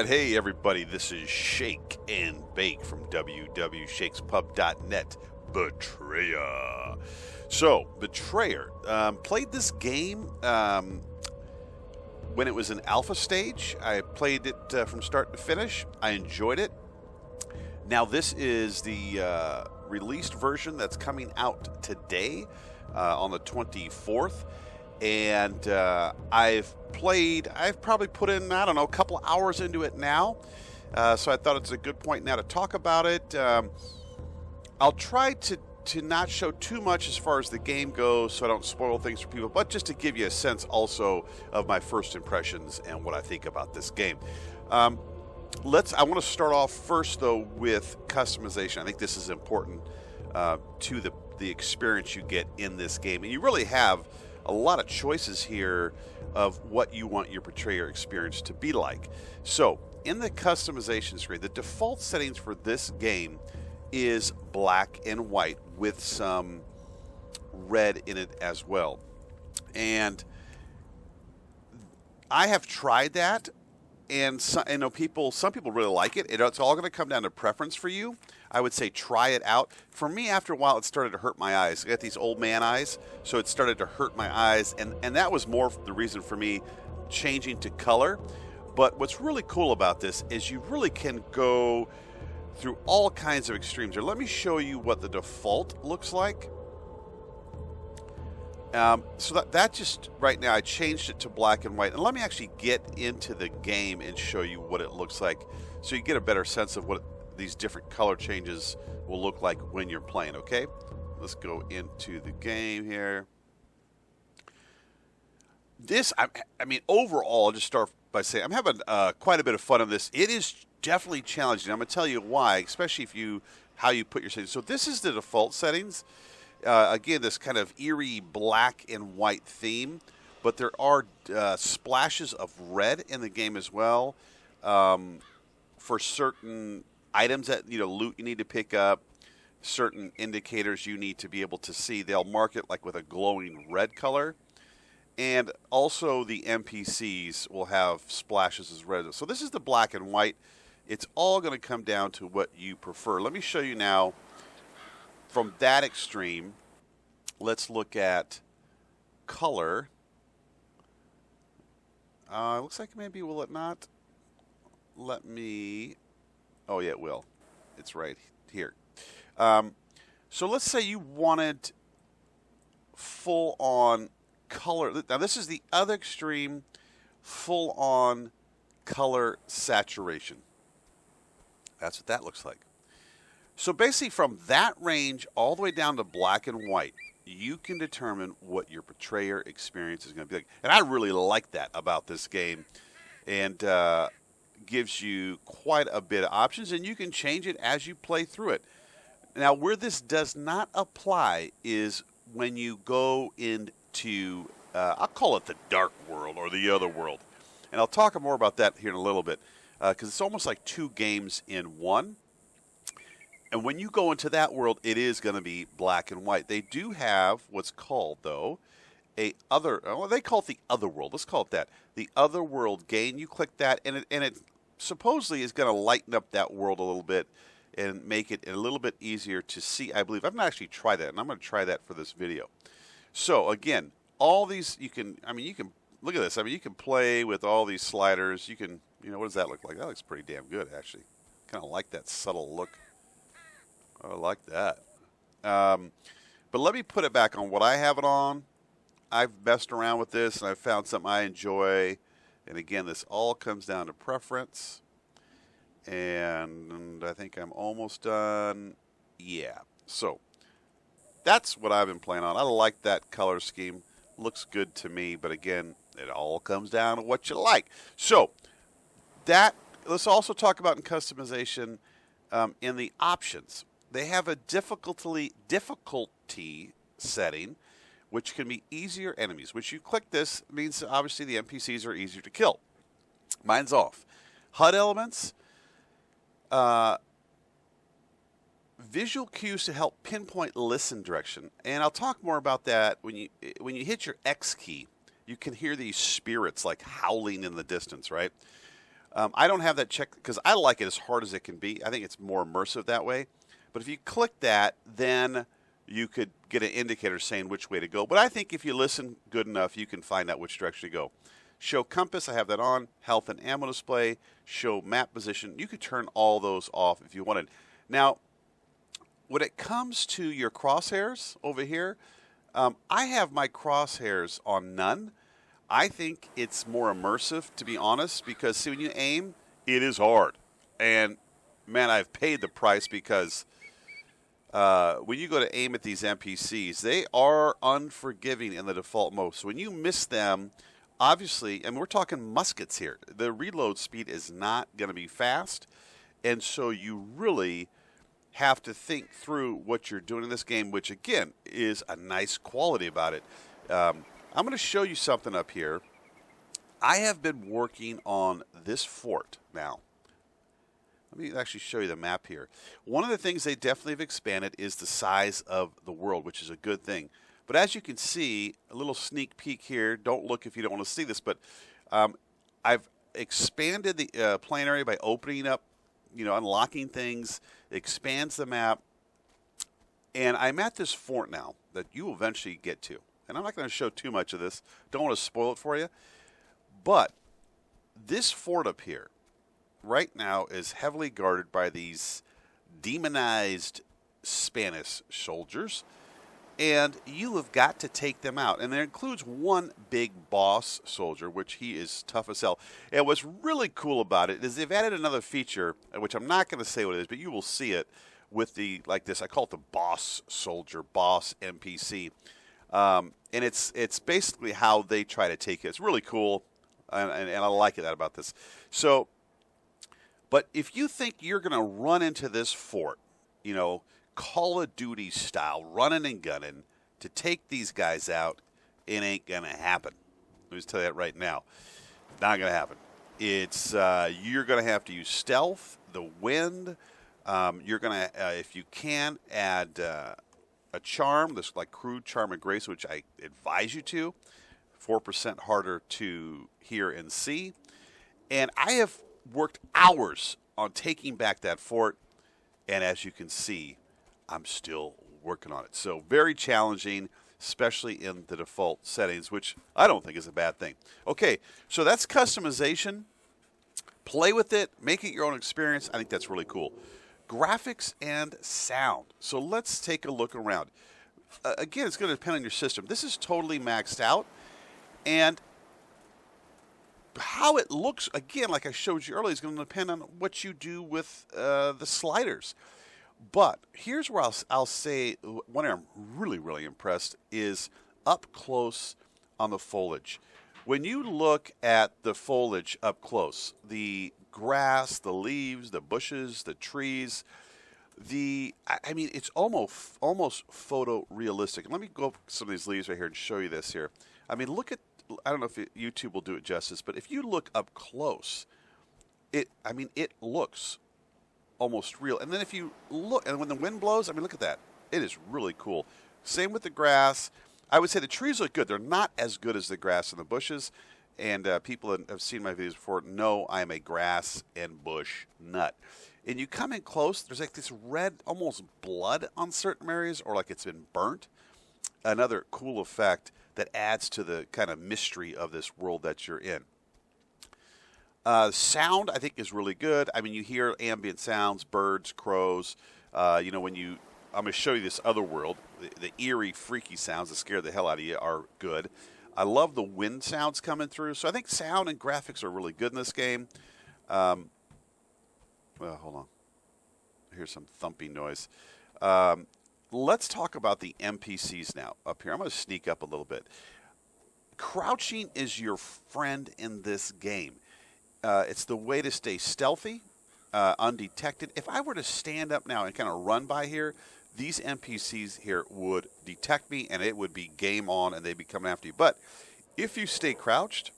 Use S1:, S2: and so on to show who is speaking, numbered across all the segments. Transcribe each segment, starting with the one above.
S1: right, hey everybody, this is Shake and Bake from www.shakespub.net. Betrayer. So, Betrayer played this game when it was in alpha stage. I played it from start to finish. I enjoyed it. Now this is the released version that's coming out today on the 24th. And I've probably put in, I don't know, a couple hours into it now. So I thought it's a good point now to talk about it. I'll try to not show too much as far as the game goes so I don't spoil things for people, but just to give you a sense also of my first impressions and what I think about this game. I want to start off first, though, with customization. I think this is important to the experience you get in this game. And you really have a lot of choices here of what you want your Betrayer experience to be like. So, in the customization screen, the default settings for this game is black and white with some red in it as well. And I have tried that, and some people really like it. It's all going to come down to preference for you. I would say try it out. For me, after a while, it started to hurt my eyes. I got these old man eyes, so it started to hurt my eyes, and that was more the reason for me changing to color. But what's really cool about this is you really can go through all kinds of extremes here. Let me show you what the default looks like. So that just right now I changed it to black and white, and let me actually get into the game and show you what it looks like so you get a better sense of what these different color changes will look like when you're playing. Okay, let's go into the game here. This, I mean, overall, I'll just start by saying I'm having quite a bit of fun on this. It is definitely challenging. I'm going to tell you why, especially how you put your settings. So this is the default settings. Again, this kind of eerie black and white theme, but there are splashes of red in the game as well for certain items that loot you need to pick up, certain indicators you need to be able to see. They'll mark it like with a glowing red color, and also the NPCs will have splashes as red. So this is the black and white. It's all going to come down to what you prefer. Let me show you now from that extreme. Let's look at color. Looks like maybe, will it not? Let me... Oh, yeah, it will. It's right here. So let's say you wanted full-on color. Now, this is the other extreme, full-on color saturation. That's what that looks like. So basically, from that range all the way down to black and white, you can determine what your Betrayer experience is going to be like. And I really like that about this game. And gives you quite a bit of options, and you can change it as you play through it. Now, where this does not apply is when you go into, I'll call it the dark world or the other world. And I'll talk more about that here in a little bit, because it's almost like two games in one. And when you go into that world, it is going to be black and white. They do have what's called, though, they call it the other world. Let's call it that. The other world gain. You click that, and it supposedly is going to lighten up that world a little bit and make it a little bit easier to see, I believe. I've not actually tried that, and I'm going to try that for this video. So, again, all these, you can look at this. I mean, you can play with all these sliders. You can, what does that look like? That looks pretty damn good, actually. Kind of like that subtle look. I like that. But let me put it back on what I have it on. I've messed around with this, and I've found something I enjoy. And again, this all comes down to preference. And I think I'm almost done. Yeah. So that's what I've been playing on. I like that color scheme. Looks good to me. But again, it all comes down to what you like. So let's also talk about in customization in the options. They have a difficulty setting, which can be easier enemies. Which you click this means obviously the NPCs are easier to kill. Mine's off. HUD elements, visual cues to help pinpoint listen direction, and I'll talk more about that when you hit your X key. You can hear these spirits like howling in the distance, right? I don't have that checked because I like it as hard as it can be. I think it's more immersive that way. But if you click that, then you could get an indicator saying which way to go. But I think if you listen good enough, you can find out which direction to go. Show compass, I have that on. Health and ammo display. Show map position. You could turn all those off if you wanted. Now, when it comes to your crosshairs over here, I have my crosshairs on none. I think it's more immersive, to be honest, because see, when you aim, it is hard. And, man, I've paid the price because when you go to aim at these NPCs, they are unforgiving in the default mode. So when you miss them, obviously, and we're talking muskets here, the reload speed is not going to be fast. And so you really have to think through what you're doing in this game, which, again, is a nice quality about it. I'm going to show you something up here. I have been working on this fort now. Let me actually show you the map here. One of the things they definitely have expanded is the size of the world, which is a good thing. But as you can see, a little sneak peek here. Don't look if you don't want to see this, but I've expanded the playing area by opening up, unlocking things. It expands the map. And I'm at this fort now that you will eventually get to. And I'm not going to show too much of this. Don't want to spoil it for you. But this fort up here right now is heavily guarded by these demonized Spanish soldiers. And you have got to take them out. And there includes one big boss soldier, which he is tough as hell. And what's really cool about it is they've added another feature, which I'm not going to say what it is, but you will see it with the, like this, I call it the boss soldier, boss NPC. And it's basically how they try to take it. It's really cool, and I like that about this. So, but if you think you're going to run into this fort, Call of Duty style, running and gunning to take these guys out, it ain't going to happen. Let me just tell you that right now. Not going to happen. It's you're going to have to use stealth, the wind. You're going to, if you can, add a charm, this like crude charm of grace, which I advise you to. 4% harder to hear and see. And I have worked hours on taking back that fort. And as you can see, I'm still working on it. So very challenging, especially in the default settings, which I don't think is a bad thing. Okay, so that's customization. Play with it. Make it your own experience. I think that's really cool. Graphics and sound. So let's take a look around. Again, it's going to depend on your system. This is totally maxed out. And how it looks, again, like I showed you earlier, is going to depend on what you do with the sliders. But here's where I'll say one I'm really, really impressed is up close on the foliage. When you look at the foliage up close, the grass, the leaves, the bushes, the trees, I mean, it's almost photorealistic. Let me go up some of these leaves right here and show you this here. I mean, look at, I don't know if YouTube will do it justice, but if you look up close, it looks almost real. And then if you look, and when the wind blows, I mean, look at that. It is really cool. Same with the grass. I would say the trees look good. They're not as good as the grass and the bushes. And people that have seen my videos before know I'm a grass and bush nut. And you come in close, there's like this red, almost blood on certain areas, or like it's been burnt. Another cool effect that adds to the kind of mystery of this world that you're in. Sound, I think, is really good. I mean, you hear ambient sounds, birds, crows. I'm going to show you this other world. The eerie, freaky sounds that scare the hell out of you are good. I love the wind sounds coming through. So I think sound and graphics are really good in this game. Well, hold on. Here's some thumping noise. Let's talk about the NPCs now up here. I'm going to sneak up a little bit. Crouching is your friend in this game. It's the way to stay stealthy, undetected. If I were to stand up now and kind of run by here, these NPCs here would detect me, and it would be game on, and they'd be coming after you. But if you stay crouched,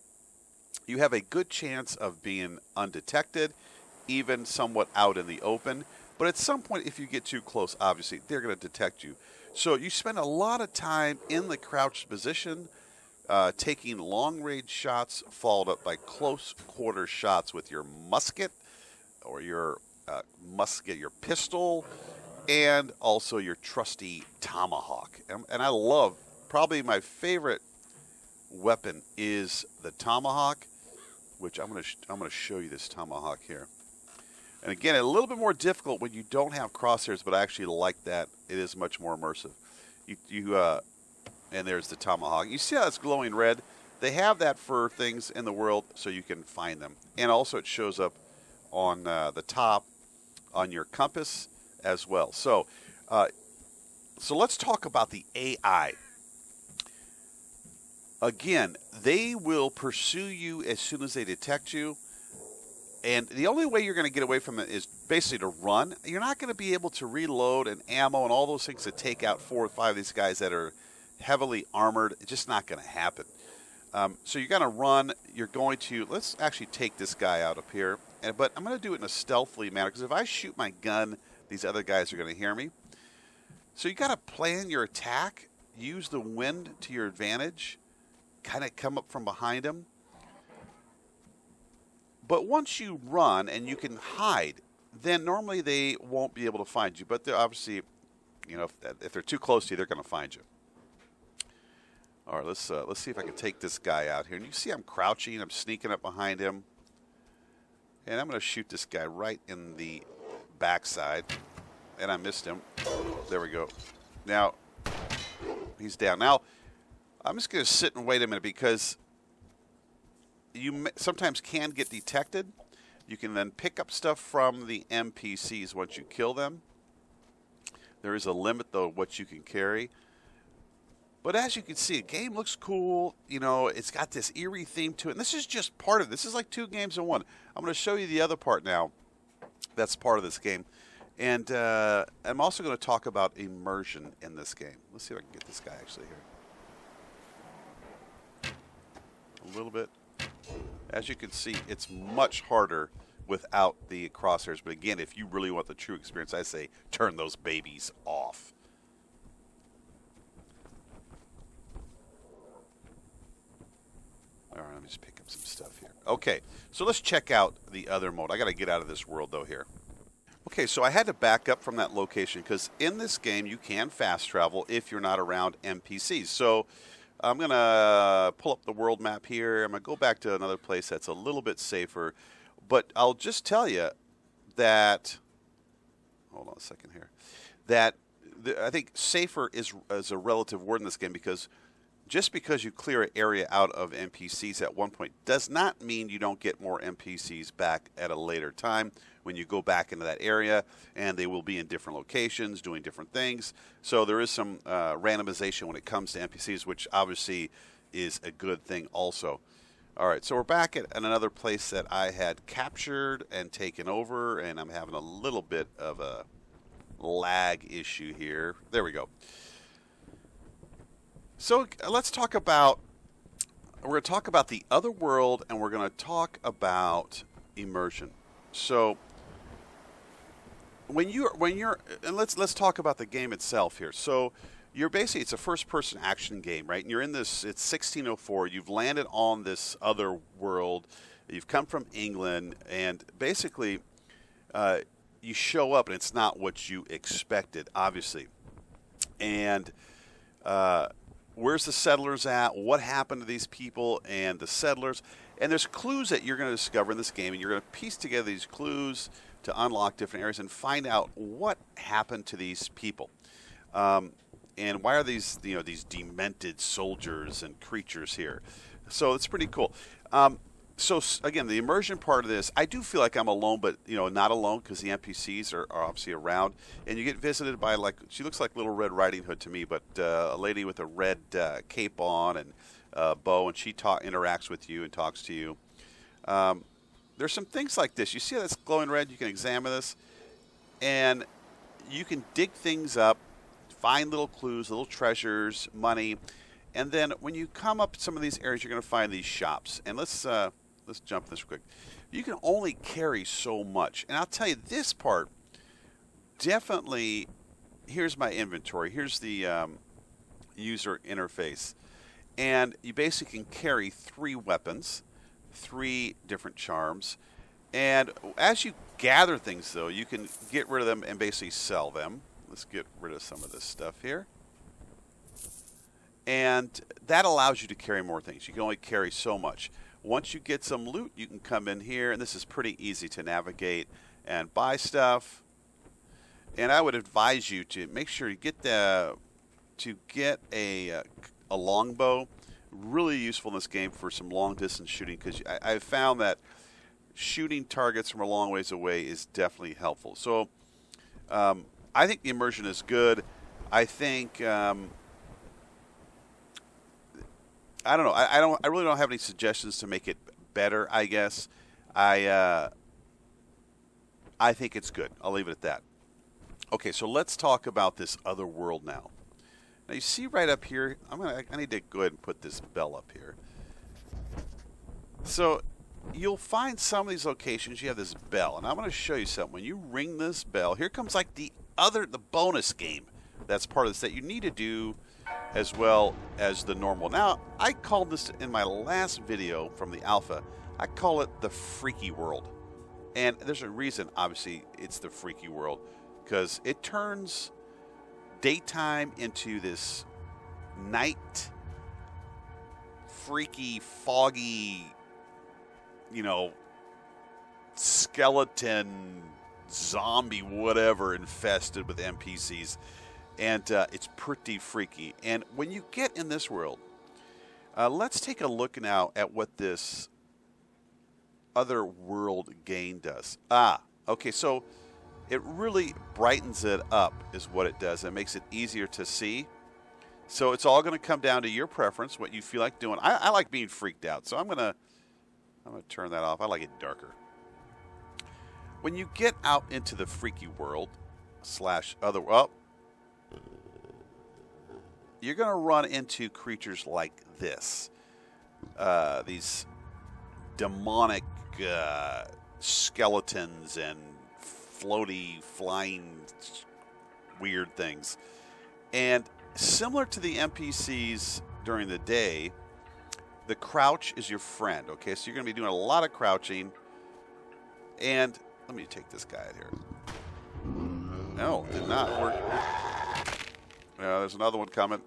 S1: you have a good chance of being undetected, even somewhat out in the open. But at some point, if you get too close, obviously, they're going to detect you. So you spend a lot of time in the crouched position, taking long-range shots followed up by close-quarter shots with your musket or your your pistol, and also your trusty tomahawk. And I love, probably my favorite weapon is the tomahawk, which I'm gonna show you this tomahawk here. And again, a little bit more difficult when you don't have crosshairs, but I actually like that. It is much more immersive. And there's the tomahawk. You see how it's glowing red? They have that for things in the world so you can find them. And also it shows up on the top on your compass as well. So let's talk about the AI. Again, they will pursue you as soon as they detect you. And the only way you're going to get away from it is basically to run. You're not going to be able to reload and ammo and all those things to take out 4 or 5 of these guys that are heavily armored. It's just not going to happen. So you're going to run. You're going to, let's actually take this guy out up here. But I'm going to do it in a stealthily manner, because if I shoot my gun, these other guys are going to hear me. So you got to plan your attack. Use the wind to your advantage. Kind of come up from behind them. But once you run and you can hide, then normally they won't be able to find you. But they're obviously, if they're too close to you, they're going to find you. All right, let's see if I can take this guy out here. And you see I'm crouching. I'm sneaking up behind him. And I'm going to shoot this guy right in the backside. And I missed him. There we go. Now, he's down. Now, I'm just going to sit and wait a minute, because you sometimes can get detected. You can then pick up stuff from the NPCs once you kill them. There is a limit, though, of what you can carry. But as you can see, the game looks cool. It's got this eerie theme to it. And this is just part of it. This is like 2 games in one. I'm going to show you the other part now that's part of this game. And I'm also going to talk about immersion in this game. Let's see if I can get this guy actually here. A little bit. As you can see, it's much harder without the crosshairs. But again, if you really want the true experience, I say turn those babies off. All right, let me just pick up some stuff here. Okay, so let's check out the other mode. I got to get out of this world, though, here. Okay, so I had to back up from that location, because in this game you can fast travel if you're not around NPCs. So I'm going to pull up the world map here. I'm going to go back to another place that's a little bit safer. But I'll just tell you that, hold on a second here, that I think safer is a relative word in this game, because just because you clear an area out of NPCs at one point does not mean you don't get more NPCs back at a later time when you go back into that area, and they will be in different locations doing different things. So there is some randomization when it comes to NPCs, which obviously is a good thing also. All right, so we're back at another place that I had captured and taken over, and I'm having a little bit of a lag issue here. There we go. So let's talk about, we're going to talk about the other world, and we're going to talk about immersion. So when you're and let's talk about the game itself here. So you're basically, it's a first-person action game, right? And you're in this, it's 1604. You've landed on this other world. You've come from England, and basically you show up, and it's not what you expected, obviously. And where's the settlers at? What happened to these people and the settlers? And there's clues that you're going to discover in this game, and you're going to piece together these clues to unlock different areas and find out what happened to these people. And why are these, these demented soldiers and creatures here? So it's pretty cool. So again, the immersion part of this, I do feel like I'm alone, but not alone, because the NPCs are obviously around, and you get visited by, like, she looks like Little Red Riding Hood to me, but a lady with a red cape on and bow, and she interacts with you and talks to you. There's some things like this. You see how that's glowing red? You can examine this, and you can dig things up, find little clues, little treasures, money, and then when you come up to some of these areas, you're going to find these shops. And let's jump this real quick. You can only carry so much, and I'll tell you this part. Definitely, here's my inventory. Here's the user interface, And you basically can carry 3 weapons, 3 different charms. And as you gather things, though, you can get rid of them and basically sell them. Let's get rid of some of this stuff here. And that allows you to carry more things. You can only carry so much. Once you get some loot, you can come in here, and this is pretty easy to navigate and buy stuff. And I would advise you to make sure you get a longbow. Really useful in this game for some long distance shooting, because I've found that shooting targets from a long ways away is definitely helpful. So I think the immersion is good. I think I don't know. I really don't have any suggestions to make it better, I guess. I think it's good. I'll leave it at that. Okay, so let's talk about this other world now. Now you see right up here, I need to go ahead and put this bell up here. So you'll find some of these locations, you have this bell, and I'm going to show you something. When you ring this bell, here comes like the bonus game that's part of this that you need to do as well as the normal. Now, I called this in my last video from the alpha, I call it the freaky world. And there's a reason, obviously, it's the freaky world, because it turns daytime into this night, freaky, foggy, skeleton, zombie, whatever, infested with NPCs. And it's pretty freaky. And when you get in this world, let's take a look now at what this other world gain does. Okay, so it really brightens it up is what it does. It makes it easier to see. So it's all going to come down to your preference, what you feel like doing. I like being freaked out, so I'm gonna turn that off. I like it darker. When you get out into the freaky world / other world, you're going to run into creatures like this. These demonic skeletons and floaty, flying, weird things. And similar to the NPCs during the day, the crouch is your friend, okay? So you're going to be doing a lot of crouching. And let me take this guy out here. No, did not work. There's another one coming.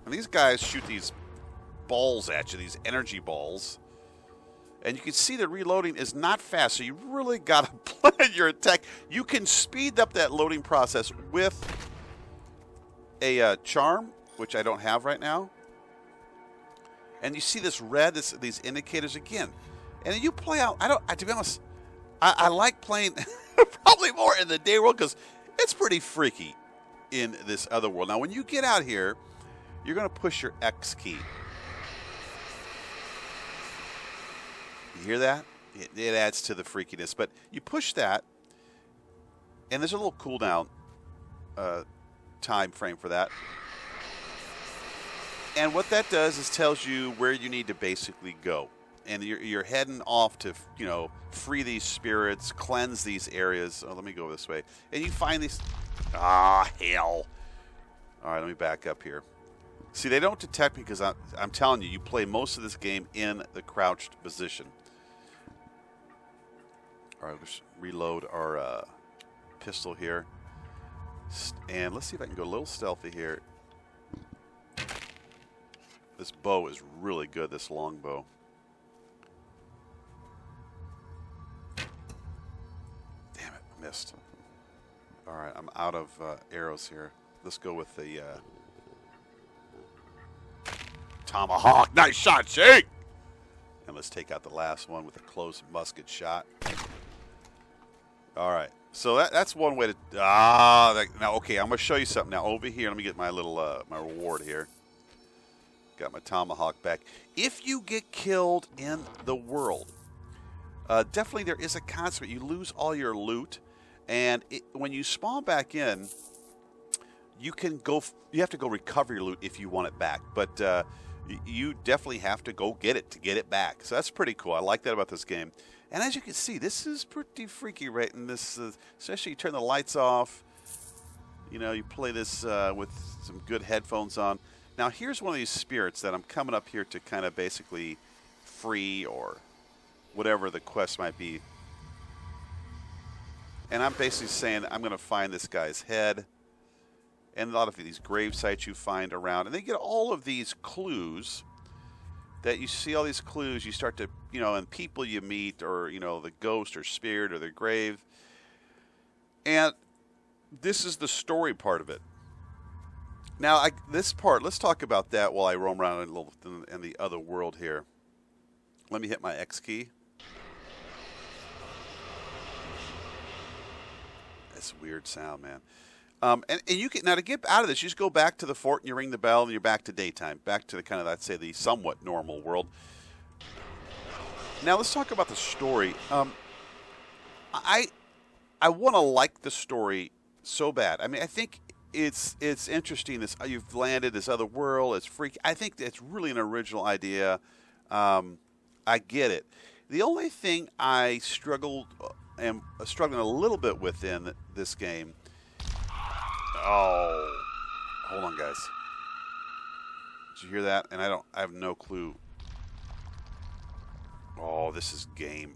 S1: And these guys shoot these balls at you, these energy balls. And you can see the reloading is not fast, so you really got to plan your attack. You can speed up that loading process with a charm, which I don't have right now. And you see this red, these indicators again. And you play out, to be honest, I like playing probably more in the day world because it's pretty freaky in this other world. Now, when you get out here, you're going to push your X key. You hear that? It adds to the freakiness. But you push that, and there's a little cooldown time frame for that. And what that does is tells you where you need to basically go. And you're heading off to, free these spirits, cleanse these areas. Oh, let me go this way. And you find these... hell. All right, let me back up here. See, they don't detect me because I'm telling you, you play most of this game in the crouched position. All right, let's reload our pistol here. And let's see if I can go a little stealthy here. This bow is really good, this long bow. Damn it, I missed. All right, I'm out of arrows here. Let's go with the tomahawk. Nice shot, Shake! And let's take out the last one with a close musket shot. All right, so that's one way to... now, okay, I'm going to show you something. Now, over here, let me get my little my reward here. Got my tomahawk back. If you get killed in the world, definitely there is a consequence. You lose all your loot, and when you spawn back in, you can go. You have to go recover your loot if you want it back, but you definitely have to go get it to get it back. So that's pretty cool. I like that about this game. And as you can see, this is pretty freaky, right? And this, especially you turn the lights off. You know, you play this with some good headphones on. Now, here's one of these spirits that I'm coming up here to kind of basically free or whatever the quest might be. And I'm basically saying I'm going to find this guy's head and a lot of these grave sites you find around. And they get all of these clues that you see, all these clues. You start to, you know, and people you meet or, you know, the ghost or spirit or the grave. And this is the story part of it. Now, this part, let's talk about that while I roam around in the other world here. Let me hit my X key. That's a weird sound, man. And you can, now to get out of this, you just go back to the fort and you ring the bell and you're back to daytime, back to the kind of, I'd say, the somewhat normal world. Now let's talk about the story. I want to like the story so bad. I mean, I think it's interesting. This you've landed this other world. It's freaky. I think it's really an original idea. I get it. The only thing I am struggling a little bit with in this game. Oh, hold on, guys. Did you hear that? And I have no clue. Oh, this is game.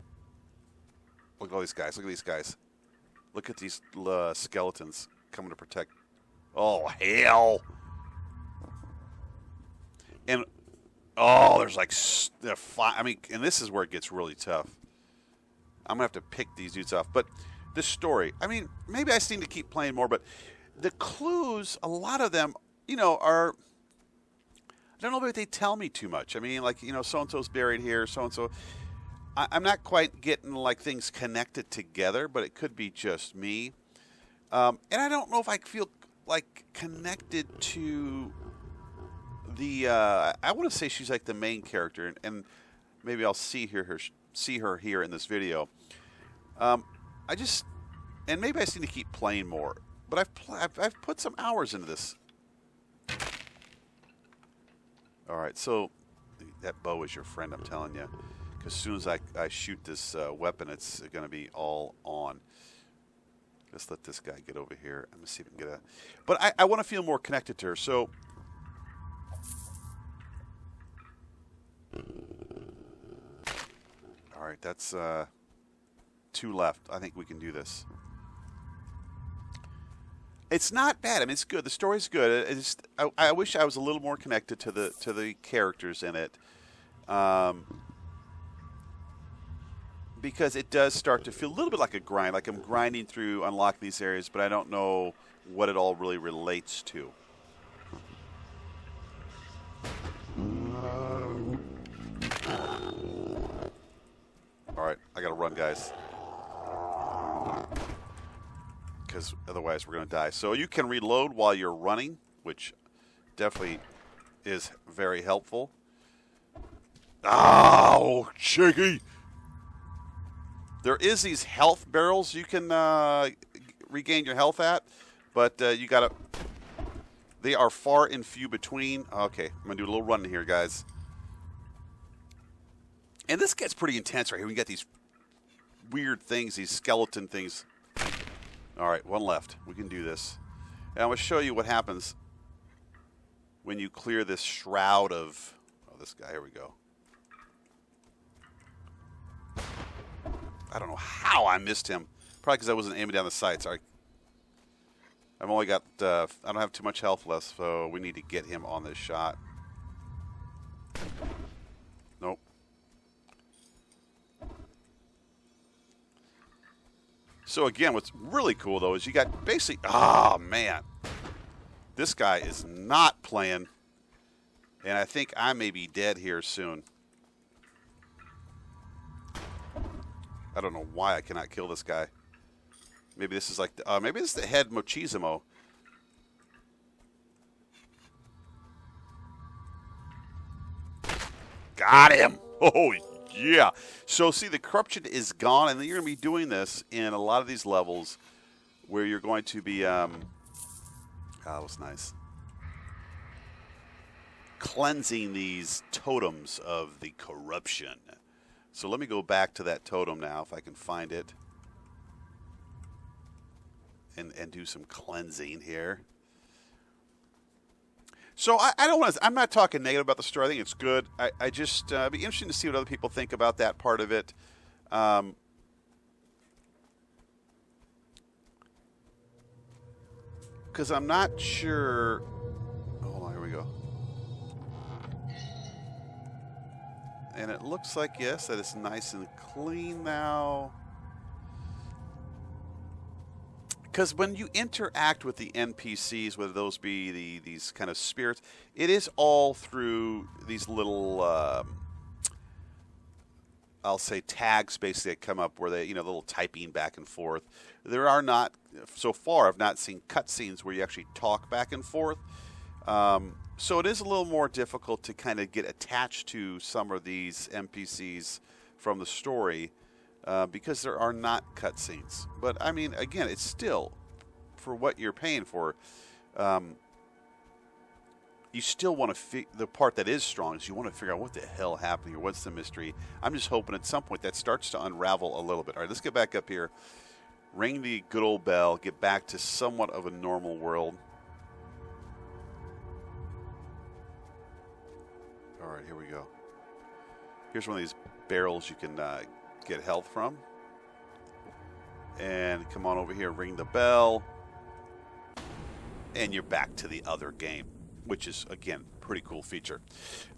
S1: Look at all these guys. Look at these guys. Look at these skeletons coming to protect. Oh, hell. And, oh, there's like, I mean, and this is where it gets really tough. I'm going to have to pick these dudes off. But the story, I mean, maybe I just need to keep playing more, but the clues, a lot of them, you know, are, I don't know if they tell me too much. I mean, like, you know, so-and-so's buried here, so-and-so. I'm not quite getting, like, things connected together, but it could be just me. And I don't know if I feel, like, connected to the, I want to say she's, like, the main character, and maybe I'll see her here in this video. And maybe I just need to keep playing more. But I've put some hours into this. All right, so that bow is your friend, I'm telling you. Because as soon as I shoot this weapon, it's going to be all on. Let's let this guy get over here. I'm going to see if I can get a... But I want to feel more connected to her, so... All right, that's 2 left. I think we can do this. It's not bad. I mean, it's good. The story's good. I wish I was a little more connected to the characters in it, because it does start to feel a little bit like a grind. Like I'm grinding through, unlocking these areas, but I don't know what it all really relates to. All right, I gotta run, guys, because otherwise we're going to die. So you can reload while you're running, which definitely is very helpful. Oh, cheeky! There is these health barrels you can regain your health at, but you got to... They are far and few between. Okay, I'm going to do a little run here, guys. And this gets pretty intense right here. We get these weird things, these skeleton things. All right, 1 left. We can do this. And I'm going to show you what happens when you clear this shroud of... Oh, this guy. Here we go. I don't know how I missed him. Probably because I wasn't aiming down the sights. I've only got... I don't have too much health left, so we need to get him on this shot. Nope. So again, what's really cool, though, is you got basically... Oh, man. This guy is not playing. And I think I may be dead here soon. I don't know why I cannot kill this guy. Maybe this is like... maybe this is the head Machismo. Got him! Oh, yeah. So, see, the corruption is gone, and you're going to be doing this in a lot of these levels where you're going to be, that was nice. Cleansing these totems of the corruption. So let me go back to that totem now, if I can find it. and do some cleansing here. So I don't want to. I'm not talking negative about the story. I think it's good. I just it'd be interesting to see what other people think about that part of it. Because I'm not sure. Hold on, here we go. And it looks like, yes, that it's nice and clean now. Because when you interact with the NPCs, whether those be these kind of spirits, it is all through these little, I'll say tags basically that come up where they, little typing back and forth. There are not, so far, I've not seen cutscenes where you actually talk back and forth. So it is a little more difficult to kind of get attached to some of these NPCs from the story. Because there are not cutscenes. But, I mean, again, it's still, for what you're paying for, you still want to, the part that is strong is you want to figure out what the hell happened here, what's the mystery. I'm just hoping at some point that starts to unravel a little bit. All right, let's get back up here, ring the good old bell, get back to somewhat of a normal world. All right, here we go. Here's one of these barrels you can get health from. And come on over here, ring the bell. And you're back to the other game, which is, again, pretty cool feature.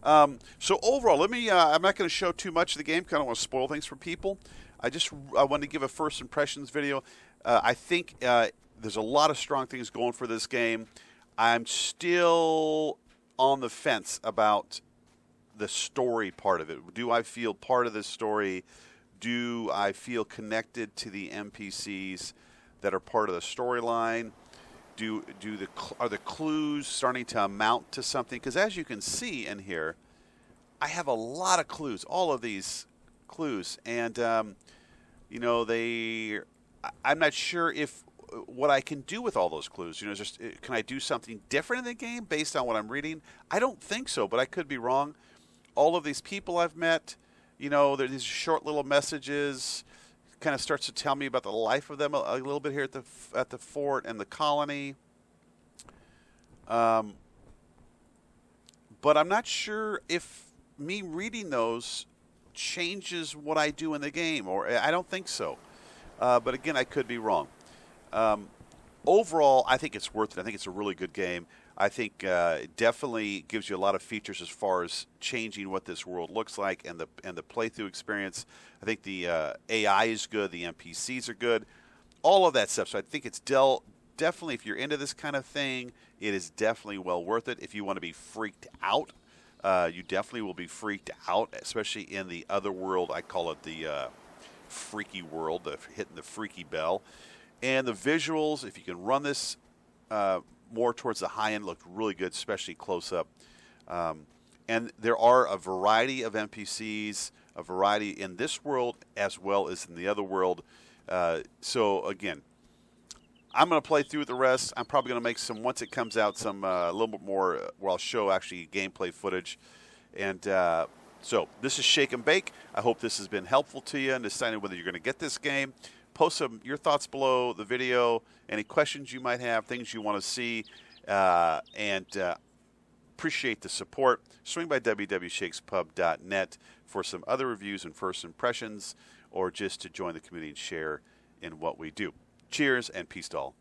S1: So overall, let me, I'm not going to show too much of the game, because I don't want to spoil things for people. I wanted to give a first impressions video. I think there's a lot of strong things going for this game. I'm still on the fence about the story part of it. Do I feel part of this story? Do I feel connected to the NPCs that are part of the storyline? Are the clues starting to amount to something? Because as you can see in here, I have a lot of clues, all of these clues, and I'm not sure if what I can do with all those clues. Can I do something different in the game based on what I'm reading? I don't think so, but I could be wrong. All of these people I've met, there's these short little messages, kind of starts to tell me about the life of them a little bit here at the fort and the colony. But I'm not sure if me reading those changes what I do in the game, or I don't think so. But again, I could be wrong. Overall, I think it's worth it. I think it's a really good game. I think it definitely gives you a lot of features as far as changing what this world looks like and the playthrough experience. I think the AI is good. The NPCs are good. All of that stuff. So I think it's definitely, if you're into this kind of thing, it is definitely well worth it. If you want to be freaked out, you definitely will be freaked out, especially in the other world. I call it the freaky world, hitting the freaky bell. And the visuals, if you can run this more towards the high end, look really good, especially close up. And there are a variety of NPCs, a variety in this world as well as in the other world. So again, I'm going to play through the rest. I'm probably going to make some, once it comes out, some a little bit more where I'll show actually gameplay footage. And so this is Shake and Bake. I hope this has been helpful to you in deciding whether you're going to get this game. Post your thoughts below the video, any questions you might have, things you want to see, and appreciate the support. Swing by www.shakespub.net for some other reviews and first impressions, or just to join the community and share in what we do. Cheers and peace to all.